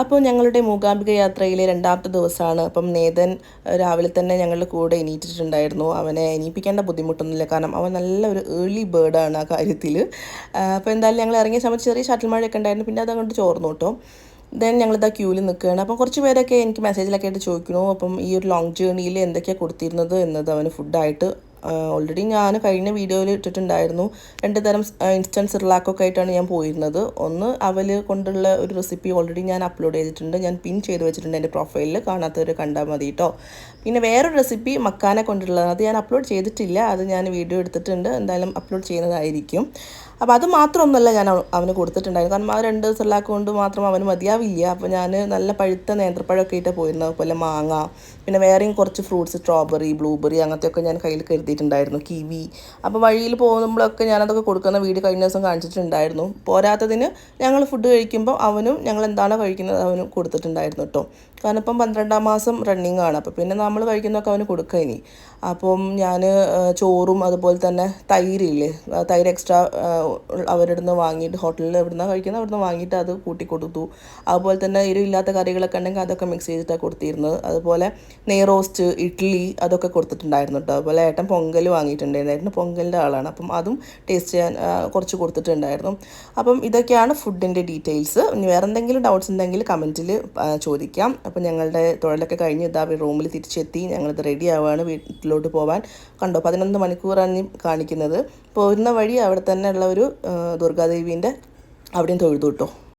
അപ്പോൾ ഞങ്ങളുടെ മൂകാംബിക യാത്രയിലെ രണ്ടാമത്തെ ദിവസമാണ്. അപ്പം നേതൻ രാവിലെ തന്നെ ഞങ്ങളുടെ കൂടെ എണീറ്റിട്ടുണ്ടായിരുന്നു. അവനെ എണീപ്പിക്കേണ്ട ബുദ്ധിമുട്ടൊന്നുമില്ല, കാരണം അവൻ നല്ല ഒരു ഏർലി ബേർഡാണ് ആ കാര്യത്തിൽ. അപ്പോൾ എന്തായാലും ഞങ്ങൾ ഇറങ്ങിയ സമയത്ത് ചെറിയ ഷട്ടിൽ മഴയൊക്കെ ഉണ്ടായിരുന്നു, പിന്നെ അതങ്ങോട്ട് ചോർന്നു കേട്ടോ. ദെൻ ഞങ്ങളിതാ ക്യൂവിൽ നിൽക്കുകയാണ്. അപ്പം കുറച്ച് പേരൊക്കെ എനിക്ക് മെസ്സേജിലൊക്കെ ആയിട്ട് ചോദിക്കുന്നു, അപ്പം ഈ ഒരു ലോങ് ജേർണിയിൽ എന്തൊക്കെയാണ് കൊടുത്തിരുന്നത് എന്നത് അവന് ഫുഡായിട്ട്. ഓൾറെഡി ഞാൻ കഴിഞ്ഞ വീഡിയോയിൽ ഇട്ടിട്ടുണ്ടായിരുന്നു. 2 തരം ഇൻസ്റ്റൻറ്റ് സിർലാക്കൊക്കെ ആയിട്ടാണ് ഞാൻ പോയിരുന്നത്. ഒന്ന് അവൽ കൊണ്ടുള്ള ഒരു റെസിപ്പി ഓൾറെഡി ഞാൻ അപ്ലോഡ് ചെയ്തിട്ടുണ്ട്, ഞാൻ പിൻ ചെയ്ത് വെച്ചിട്ടുണ്ട് എൻ്റെ പ്രൊഫൈലിൽ, കാണാത്തവർ കണ്ടാൽ മതി കേട്ടോ. പിന്നെ വേറൊരു റെസിപ്പി മക്കാനെ കൊണ്ടുള്ളത്, അത് ഞാൻ അപ്ലോഡ് ചെയ്തിട്ടില്ല, അത് ഞാൻ വീഡിയോ എടുത്തിട്ടുണ്ട്, എന്തായാലും അപ്ലോഡ് ചെയ്യുന്നതായിരിക്കും. അപ്പോൾ അത് മാത്രമൊന്നുമല്ല ഞാൻ അവന് കൊടുത്തിട്ടുണ്ടായിരുന്നു, കാരണം ആ 2 സിർലാക്ക് കൊണ്ട് മാത്രം അവന് മതിയാവില്ല. അപ്പോൾ ഞാൻ നല്ല പഴുത്ത നേന്ത്രപ്പഴമൊക്കെ ആയിട്ട് പോയിരുന്നത്, അതുപോലെ മാങ്ങ, പിന്നെ വേറെയും കുറച്ച് ഫ്രൂട്ട്സ്, സ്ട്രോബെറി, ബ്ലൂബെറി അങ്ങനത്തെയൊക്കെ ഞാൻ കയ്യിൽ കരുതിയിട്ടുണ്ടായിരുന്നു, കിവി. അപ്പോൾ വഴിയിൽ പോകുമ്പോഴൊക്കെ ഞാനതൊക്കെ കൊടുക്കുന്ന വീഡിയോ കഴിഞ്ഞ ദിവസം കാണിച്ചിട്ടുണ്ടായിരുന്നു. പോരാത്തതിന് ഞങ്ങൾ ഫുഡ് കഴിക്കുമ്പോൾ അവനും ഞങ്ങൾ എന്താണോ കഴിക്കുന്നത് അവനും കൊടുത്തിട്ടുണ്ടായിരുന്നു കേട്ടോ. കാരണം ഇപ്പം 12ാം മാസം റണ്ണിങ് ആണ്, അപ്പോൾ പിന്നെ നമ്മൾ കഴിക്കുന്നതൊക്കെ അവന് കൊടുക്കുക ഇനി. അപ്പം ഞാൻ ചോറും അതുപോലെ തന്നെ തൈരില്ലേ, തൈര് എക്സ്ട്രാ അവരുടെ നിന്ന് വാങ്ങിയിട്ട്, ഹോട്ടലിൽ എവിടുന്ന കഴിക്കുന്നത് അവിടുന്ന് വാങ്ങിയിട്ട് അത് കൂട്ടി കൊടുത്തു. അതുപോലെ തന്നെ എരിവില്ലാത്ത കറികളൊക്കെ ഉണ്ടെങ്കിൽ അതൊക്കെ മിക്സ് ചെയ്തിട്ടാണ് കൊടുത്തിരുന്നത്. അതുപോലെ നെയ് റോസ്റ്റ്, ഇഡ്ഡലി അതൊക്കെ കൊടുത്തിട്ടുണ്ടായിരുന്നു കേട്ടോ. അതുപോലെ ഏട്ടൻ പൊങ്കൽ വാങ്ങിയിട്ടുണ്ടായിരുന്നു, ഏട്ടൻ പൊങ്കലിൻ്റെ ആളാണ്, അപ്പം അതും ടേസ്റ്റ് ചെയ്യാൻ കുറച്ച് കൊടുത്തിട്ടുണ്ടായിരുന്നു. അപ്പം ഇതൊക്കെയാണ് ഫുഡിൻ്റെ ഡീറ്റെയിൽസ്. ഇനി വേറെ എന്തെങ്കിലും ഡൗട്ട്സ് ഉണ്ടെങ്കിൽ കമൻറ്റിൽ ചോദിക്കാം. അപ്പം ഞങ്ങളുടെ തൊഴിലൊക്കെ കഴിഞ്ഞ് ഇതാ റൂമിൽ തിരിച്ചെത്തി, ഞങ്ങളിത് റെഡി ആവുകയാണ് വീട്ടിലോട്ട് പോകാൻ. കണ്ടോ 11 മണിക്കൂറാണ് കാണിക്കുന്നത്. പോരുന്ന വഴി അവിടെ തന്നെ ഉള്ള ഒരു ദുർഗാദേവീൻ്റെ അവിടെയും തൊഴുതു കേട്ടോ.